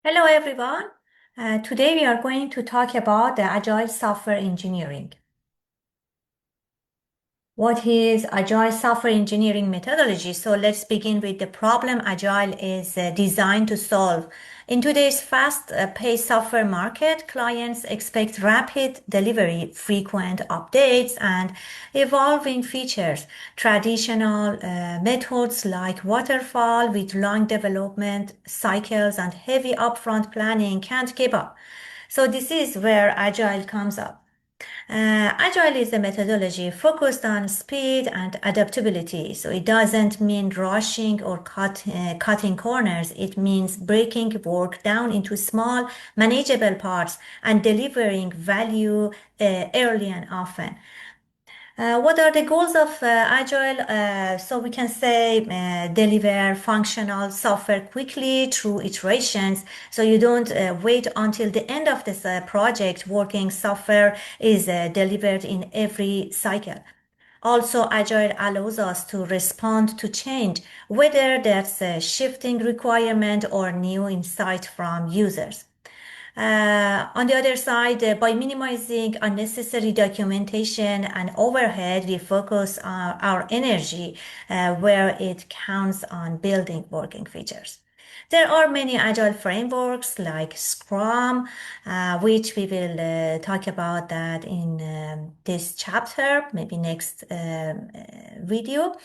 Hello everyone. Today we are going to talk about the Agile software engineering. What is Agile software engineering methodology? So let's begin with the problem Agile is designed to solve. In today's fast-paced software market, clients expect rapid delivery, frequent updates, and evolving features. Traditional methods like Waterfall with long development cycles and heavy upfront planning can't keep up. So this is where Agile comes up. Agile is a methodology focused on speed and adaptability. So it doesn't mean rushing or cutting corners. It means breaking work down into small, manageable parts and delivering value early and often. What are the goals of Agile? So we can say deliver functional software quickly through iterations. So you don't wait until the end of this project. Working software is delivered in every cycle. Also, Agile allows us to respond to change, whether that's a shifting requirement or new insight from users. On the other side, by minimizing unnecessary documentation and overhead, we focus our energy where it counts on building working features. There are many agile frameworks like Scrum, which we will talk about that in this chapter, maybe next video.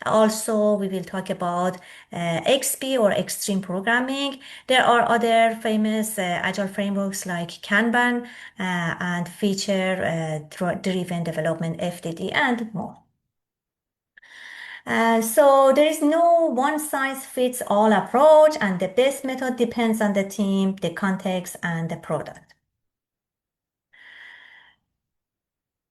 Also, we will talk about XP or extreme programming. There are other famous agile frameworks like Kanban and feature driven development FDD and more. So there is no one size fits all approach, and the best method depends on the team, the context, and the product.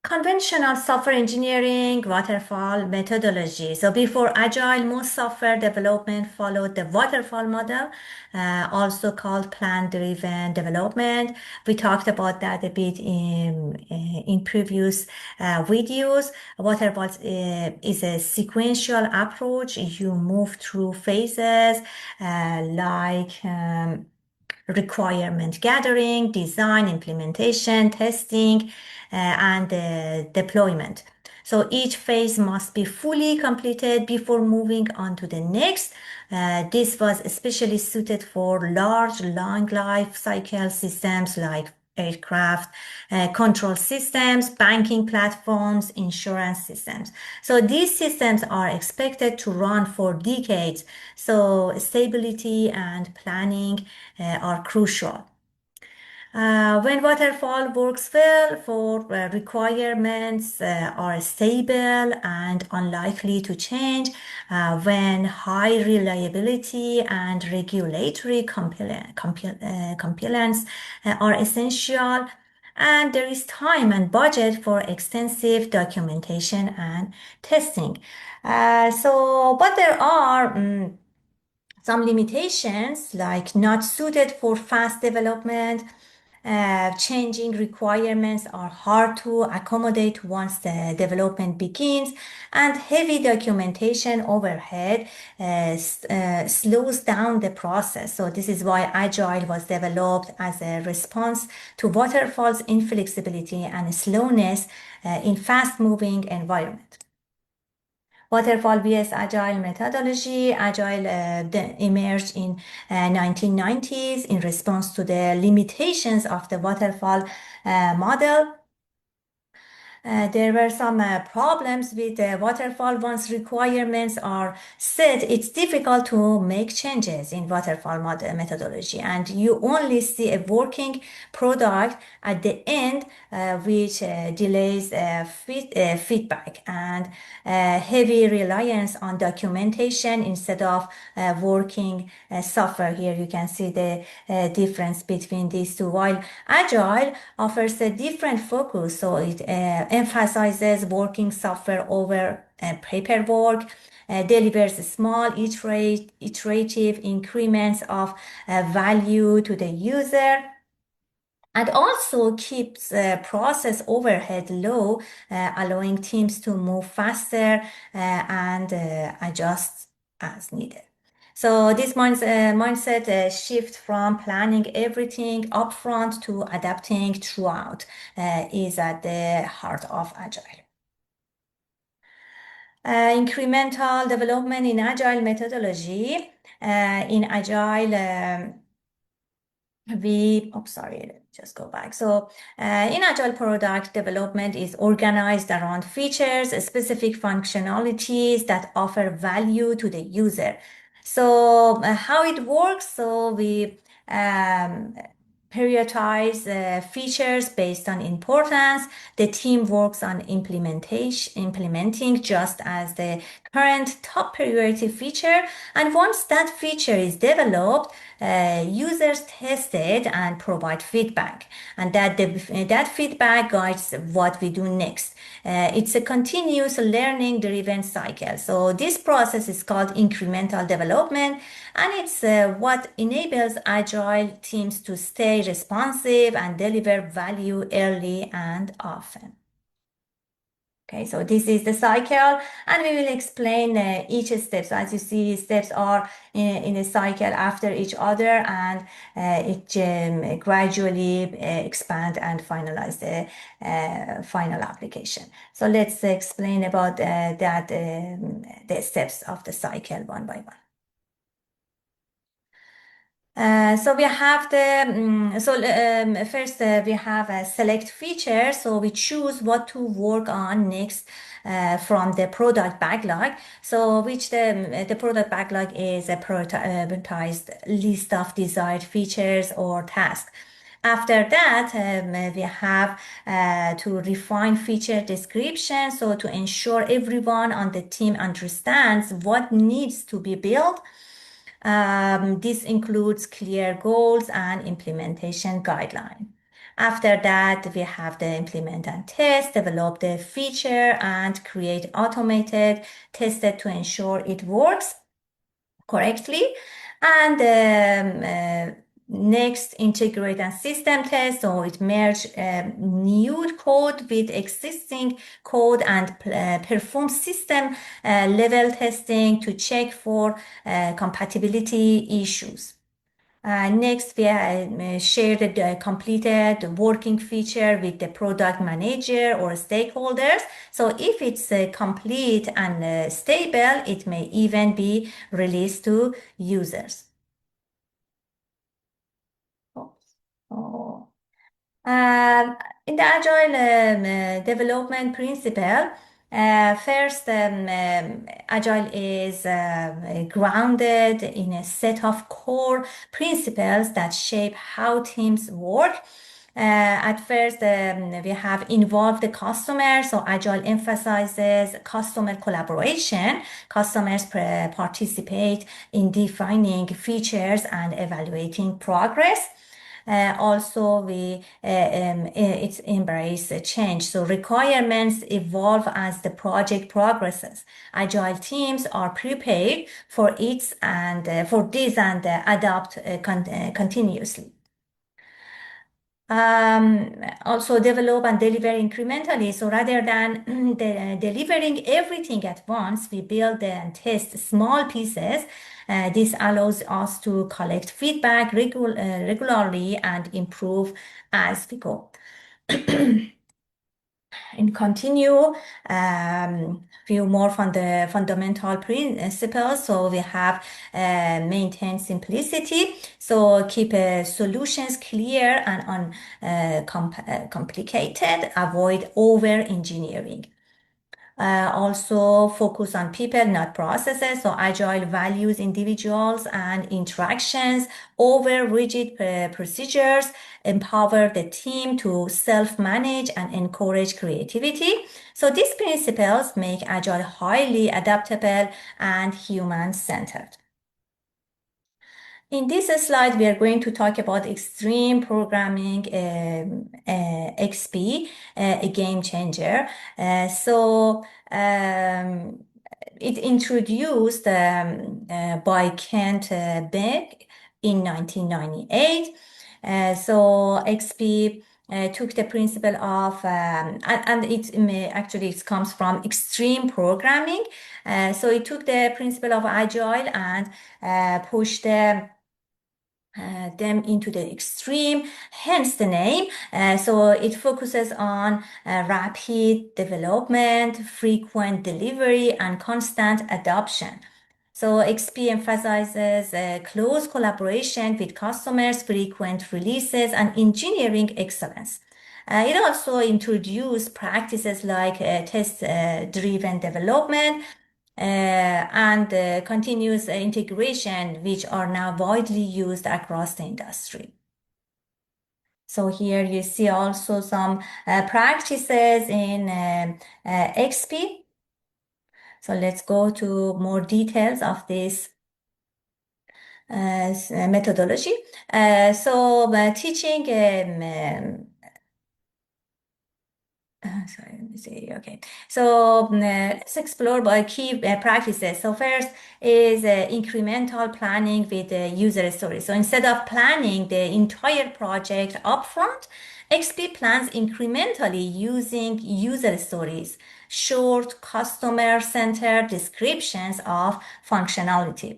Conventional software engineering, waterfall methodology. So before Agile, most software development followed the waterfall model, also called plan-driven development. We talked about that a bit in previous videos. Waterfall is a sequential approach. You move through phases like requirement gathering, design, implementation, testing, and deployment. So each phase must be fully completed before moving on to the next. This was especially suited for large, long life cycle systems like aircraft, control systems, banking platforms, insurance systems. So these systems are expected to run for decades. So stability and planning are crucial. When waterfall works well for requirements are stable and unlikely to change, when high reliability and regulatory compliance are essential, and there is time and budget for extensive documentation and testing. But there are some limitations like not suited for fast development. Changing requirements are hard to accommodate once the development begins, and heavy documentation overhead slows down the process. So this is why Agile was developed as a response to Waterfall's inflexibility and slowness in fast-moving environment. Waterfall vs Agile methodology. Agile emerged in 1990s in response to the limitations of the waterfall model. There were some problems with the waterfall. Once requirements are set, it's difficult to make changes in waterfall methodology, and you only see a working product at the end, which delays feedback and heavy reliance on documentation instead of working software. Here you can see the difference between these two. While Agile offers a different focus, so it emphasizes working software over paperwork, delivers small iterative increments of value to the user, and also keeps process overhead low, allowing teams to move faster and adjust as needed. So this mindset shift from planning everything upfront to adapting throughout is at the heart of Agile. Incremental development in Agile methodology. In Agile, sorry, just go back. So, in Agile product development is organized around features, specific functionalities that offer value to the user. So, how it works? So, we um, prioritize features based on importance. The team works on implementing just as the current top priority feature. And once that feature is developed, users test it and provide feedback, and that feedback guides what we do next. It's a continuous learning driven cycle. So this process is called incremental development, and it's what enables agile teams to stay responsive and deliver value early and often. Okay, so this is the cycle, and we will explain each step. So as you see, steps are in a cycle after each other, and it gradually expand and finalize the final application. So let's explain about the steps of the cycle one by one. So we have first we have a select feature. So we choose what to work on next from the product backlog. So which the product backlog is a prioritized list of desired features or tasks. After that, we have to refine feature description. So to ensure everyone on the team understands what needs to be built. This includes clear goals and implementation guidelines. After that, we have the implement and test, develop the feature, and create automated tested to ensure it works correctly. And next, integrate and system test. So it merge new code with existing code and perform system level testing to check for compatibility issues. Next, we share the completed working feature with the product manager or stakeholders. So if it's complete and stable, it may even be released to users. Oh. In the Agile development principle, first, Agile is grounded in a set of core principles that shape how teams work. At first, we have involved the customer. So Agile emphasizes customer collaboration. Customers participate in defining features and evaluating progress. Also, it's embrace change. So requirements evolve as the project progresses. Agile teams are prepared for it and for this and adapt continuously. Also develop and deliver incrementally. So rather than delivering everything at once, we build and test small pieces. This allows us to collect feedback regularly and improve as we go. And continue few more from the fundamental principles. So we have maintain simplicity. So keep solutions clear and uncomplicated. Avoid over engineering. Also focus on people, not processes. So Agile values individuals and interactions over rigid procedures, empower the team to self-manage and encourage creativity. So these principles make Agile highly adaptable and human-centered. In this slide, we are going to talk about extreme programming XP, a game changer. It introduced by Kent Beck in 1998. XP took the principle of, and actually it comes from extreme programming. So it took the principle of Agile and pushed them into the extreme, hence the name. So it focuses on rapid development, frequent delivery, and constant adoption. So XP emphasizes close collaboration with customers, frequent releases, and engineering excellence. It also introduced practices like test-driven development, and continuous integration, which are now widely used across the industry. So here you see also some practices in XP. So let's go to more details of this methodology. Teaching sorry, let me see. Okay. So let's explore by key practices. So first is incremental planning with user stories. So instead of planning the entire project upfront, XP plans incrementally using user stories, short customer-centered descriptions of functionality.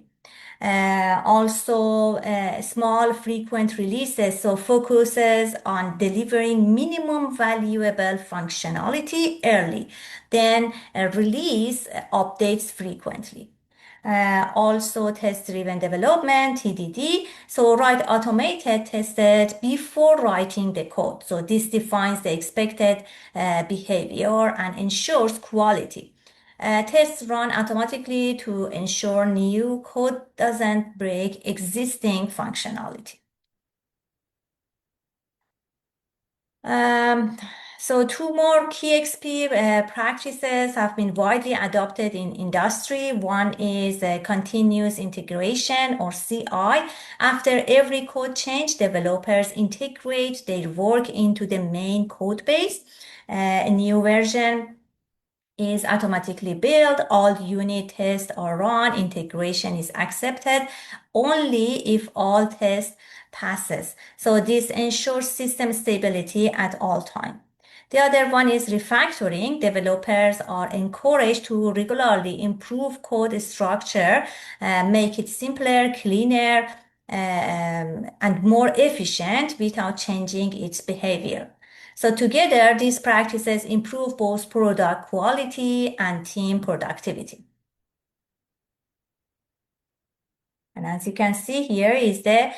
Also, small frequent releases, so focuses on delivering minimum valuable functionality early, then release updates frequently. Also test-driven development, TDD. So write automated tested before writing the code. So this defines the expected behavior and ensures quality. Tests run automatically to ensure new code doesn't break existing functionality. Um, so two more key XP practices have been widely adopted in industry. One is continuous integration or CI. After every code change, developers integrate their work into the main code base. A new version is automatically built, all unit tests are run, integration is accepted only if all tests passes. So this ensures system stability at all time. The other one is refactoring. Developers are encouraged to regularly improve code structure, make it simpler, cleaner, and more efficient without changing its behavior. So together, these practices improve both product quality and team productivity. And as you can see here is the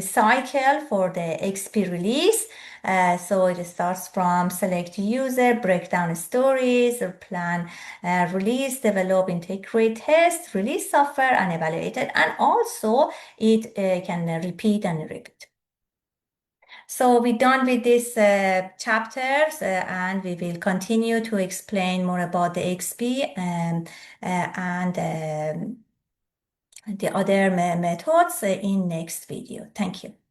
cycle for the XP release. So it starts from select user, break down stories, or plan release, develop, integrate, test, release software, and evaluate it. And also it can repeat and repeat. So we're done with this chapters and we will continue to explain more about the XP and the other methods in next video. Thank you.